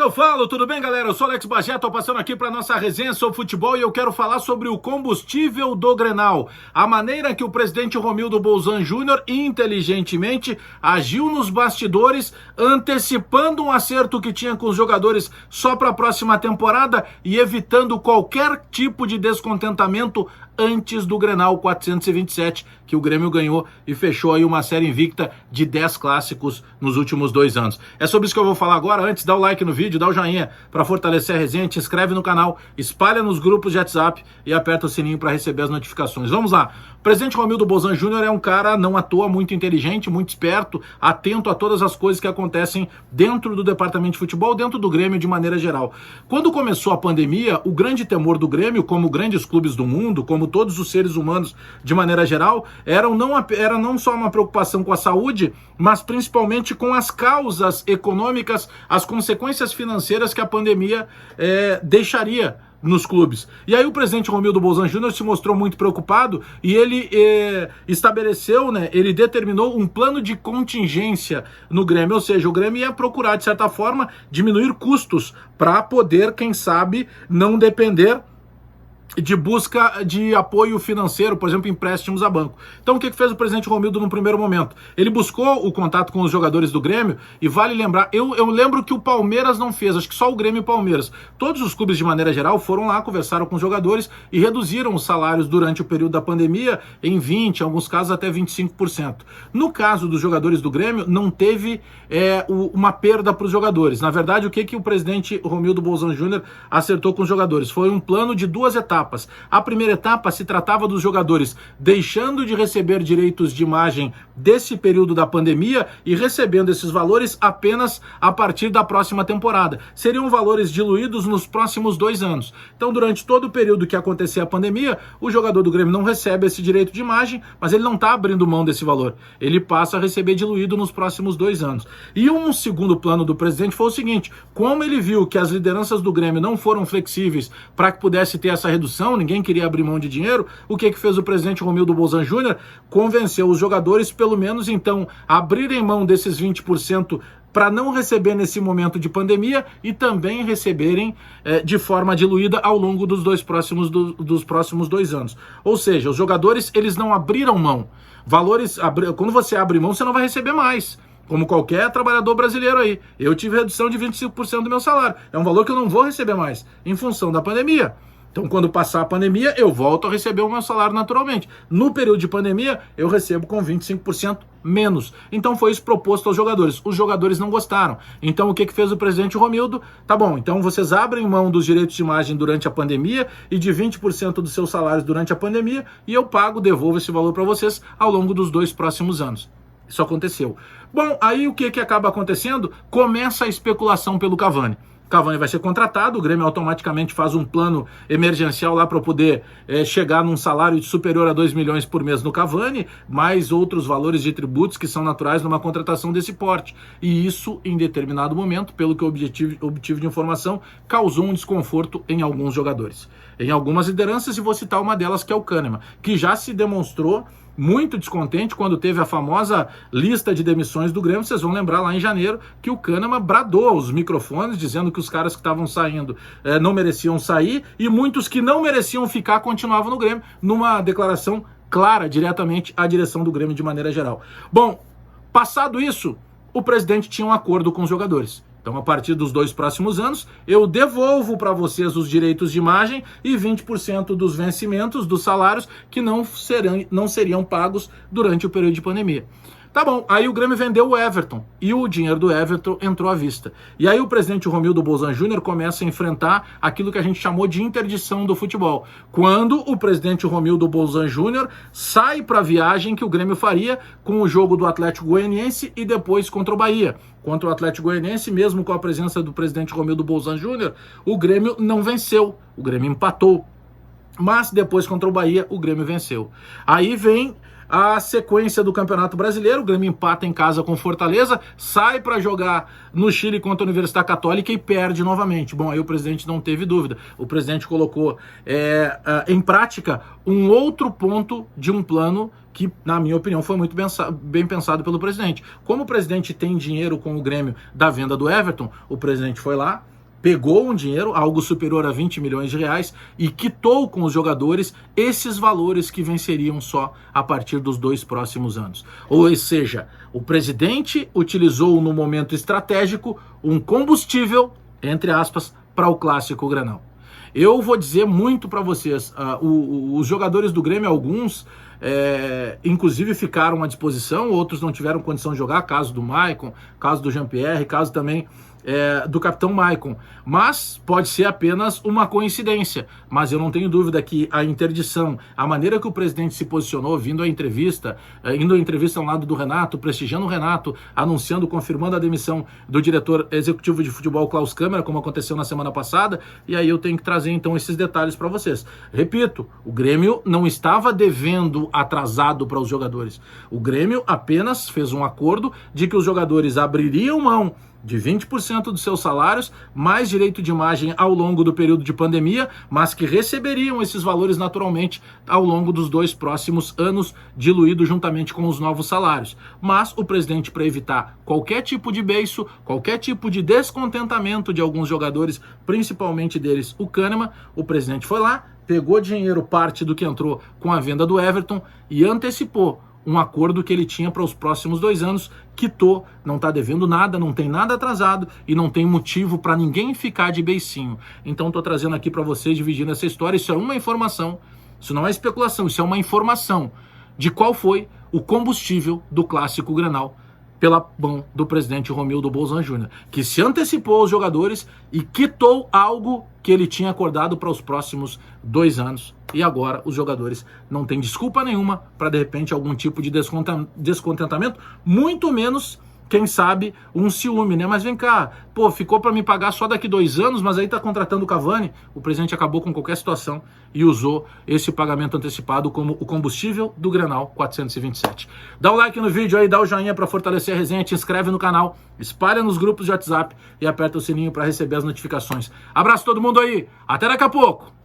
que eu falo, tudo bem, galera? Eu sou Alex Bagé, tô passando aqui para nossa resenha sobre futebol e eu quero falar sobre o combustível do Grenal. A maneira que o presidente Romildo Bolzan Júnior inteligentemente agiu nos bastidores, antecipando um acerto que tinha com os jogadores só para a próxima temporada e evitando qualquer tipo de descontentamento antes do Grenal 427, que o Grêmio ganhou e fechou aí uma série invicta de 10 clássicos nos últimos 2 anos. É sobre isso que eu vou falar agora. Antes, dá o like no vídeo, dá o joinha para fortalecer a resenha, te inscreve no canal, espalha nos grupos de WhatsApp e aperta o sininho para receber as notificações. Vamos lá. O presidente Romildo Bolzan Júnior é um cara, não à toa, muito inteligente, muito esperto, atento a todas as coisas que acontecem dentro do departamento de futebol, dentro do Grêmio de maneira geral. Quando começou a pandemia, o grande temor do Grêmio, como grandes clubes do mundo, como todos os seres humanos de maneira geral, era não só uma preocupação com a saúde, mas principalmente com as causas econômicas, as consequências financeiras que a pandemia deixaria nos clubes. E aí o presidente Romildo Bolzan Júnior se mostrou muito preocupado e ele estabeleceu, ele determinou um plano de contingência no Grêmio, ou seja, o Grêmio ia procurar, de certa forma, diminuir custos para poder, quem sabe, não depender de busca de apoio financeiro, por exemplo, empréstimos a banco. Então o que fez o presidente Romildo no primeiro momento? Ele buscou o contato com os jogadores do Grêmio e vale lembrar, eu lembro que o Palmeiras não fez, acho que só o Grêmio e o Palmeiras. Todos os clubes de maneira geral foram lá, conversaram com os jogadores e reduziram os salários durante o período da pandemia em 20%, em alguns casos até 25%. No caso dos jogadores do Grêmio, não teve uma perda para os jogadores. Na verdade, o que o presidente Romildo Bolzan Júnior acertou com os jogadores? Foi um plano de 2 etapas. A primeira etapa se tratava dos jogadores deixando de receber direitos de imagem desse período da pandemia e recebendo esses valores apenas a partir da próxima temporada. Seriam valores diluídos nos próximos 2 anos. Então, durante todo o período que acontecer a pandemia, o jogador do Grêmio não recebe esse direito de imagem, mas ele não está abrindo mão desse valor. Ele passa a receber diluído nos próximos 2 anos. E um segundo plano do presidente foi o seguinte: como ele viu que as lideranças do Grêmio não foram flexíveis para que pudesse ter essa redução, ninguém queria abrir mão de dinheiro, o que fez o presidente Romildo Bolzan Júnior? Convenceu os jogadores, pelo menos então, a abrirem mão desses 20% para não receber nesse momento de pandemia e também receberem de forma diluída ao longo dos próximos 2 anos. Ou seja, os jogadores, eles não abriram mão. Quando você abre mão, você não vai receber mais. Como qualquer trabalhador brasileiro aí. Eu tive redução de 25% do meu salário. É um valor que eu não vou receber mais, em função da pandemia. Então, quando passar a pandemia, eu volto a receber o meu salário naturalmente. No período de pandemia, eu recebo com 25% menos. Então, foi isso proposto aos jogadores. Os jogadores não gostaram. Então, o que fez o presidente Romildo? Tá bom, então vocês abrem mão dos direitos de imagem durante a pandemia e de 20% dos seus salários durante a pandemia e eu devolvo esse valor para vocês ao longo dos 2 próximos anos. Isso aconteceu. Bom, aí o que acaba acontecendo? Começa a especulação pelo Cavani. Cavani vai ser contratado, o Grêmio automaticamente faz um plano emergencial lá para poder chegar num salário superior a 2 milhões por mês no Cavani, mais outros valores de tributos que são naturais numa contratação desse porte. E isso, em determinado momento, pelo que eu obtive de informação, causou um desconforto em alguns jogadores. Em algumas lideranças, e vou citar uma delas, que é o Kahneman, que já se demonstrou muito descontente quando teve a famosa lista de demissões do Grêmio. Vocês vão lembrar lá em janeiro que o Kahneman bradou aos microfones dizendo que os caras que estavam saindo não mereciam sair e muitos que não mereciam ficar continuavam no Grêmio, numa declaração clara diretamente à direção do Grêmio de maneira geral. Bom, passado isso, o presidente tinha um acordo com os jogadores. Então, a partir dos 2 próximos anos, eu devolvo para vocês os direitos de imagem e 20% dos vencimentos, dos salários, que não seriam pagos durante o período de pandemia. Tá bom, aí o Grêmio vendeu o Everton e o dinheiro do Everton entrou à vista. E aí o presidente Romildo Bolzan Júnior começa a enfrentar aquilo que a gente chamou de interdição do futebol. Quando o presidente Romildo Bolzan Júnior sai para a viagem que o Grêmio faria com o jogo do Atlético Goianiense e depois contra o Bahia. Contra o Atlético Goianiense, mesmo com a presença do presidente Romildo Bolzan Júnior, o Grêmio não venceu, o Grêmio empatou. Mas depois contra o Bahia, o Grêmio venceu. Aí vem a sequência do Campeonato Brasileiro, o Grêmio empata em casa com Fortaleza, sai para jogar no Chile contra a Universidade Católica e perde novamente. Bom, aí o presidente não teve dúvida, o presidente colocou em prática um outro ponto de um plano que, na minha opinião, foi muito bem pensado pelo presidente. Como o presidente tem dinheiro com o Grêmio da venda do Everton, o presidente foi lá, pegou um dinheiro, algo superior a 20 milhões de reais, e quitou com os jogadores esses valores que venceriam só a partir dos 2 próximos anos. Ou seja, o presidente utilizou no momento estratégico um combustível, entre aspas, para o clássico Grenal. Eu vou dizer muito para vocês, os jogadores do Grêmio, alguns, inclusive ficaram à disposição, outros não tiveram condição de jogar, caso do Maicon, caso do Jean-Pierre, caso também do capitão Maicon, mas pode ser apenas uma coincidência, mas eu não tenho dúvida que a interdição, a maneira que o presidente se posicionou, indo à entrevista ao lado do Renato, prestigiando o Renato, anunciando, confirmando a demissão do diretor executivo de futebol Klaus Câmara, como aconteceu na semana passada, e aí eu tenho que trazer então esses detalhes para vocês. Repito, o Grêmio não estava devendo atrasado para os jogadores, o Grêmio apenas fez um acordo de que os jogadores abririam mão de 20% dos seus salários, mais direito de imagem ao longo do período de pandemia, mas que receberiam esses valores naturalmente ao longo dos 2 próximos anos, diluído juntamente com os novos salários. Mas o presidente, para evitar qualquer tipo de beiço, qualquer tipo de descontentamento de alguns jogadores, principalmente deles o Kahneman, o presidente foi lá, pegou dinheiro, parte do que entrou com a venda do Everton, e antecipou um acordo que ele tinha para os próximos 2 anos, quitou, não está devendo nada, não tem nada atrasado e não tem motivo para ninguém ficar de beicinho. Então estou trazendo aqui para vocês, dividindo essa história. Isso é uma informação, isso não é especulação, isso é uma informação de qual foi o combustível do clássico Grenal pela mão do presidente Romildo Bolzan Júnior, que se antecipou aos jogadores e quitou algo que ele tinha acordado para os próximos 2 anos. E agora os jogadores não têm desculpa nenhuma para, de repente, algum tipo de descontentamento, muito menos, quem sabe, um ciúme, né? Mas vem cá, pô, ficou para me pagar só daqui 2 anos, mas aí tá contratando o Cavani. O presidente acabou com qualquer situação e usou esse pagamento antecipado como o combustível do Grenal 427. Dá o like no vídeo aí, dá o joinha para fortalecer a resenha, te inscreve no canal, espalha nos grupos de WhatsApp e aperta o sininho para receber as notificações. Abraço todo mundo aí, até daqui a pouco!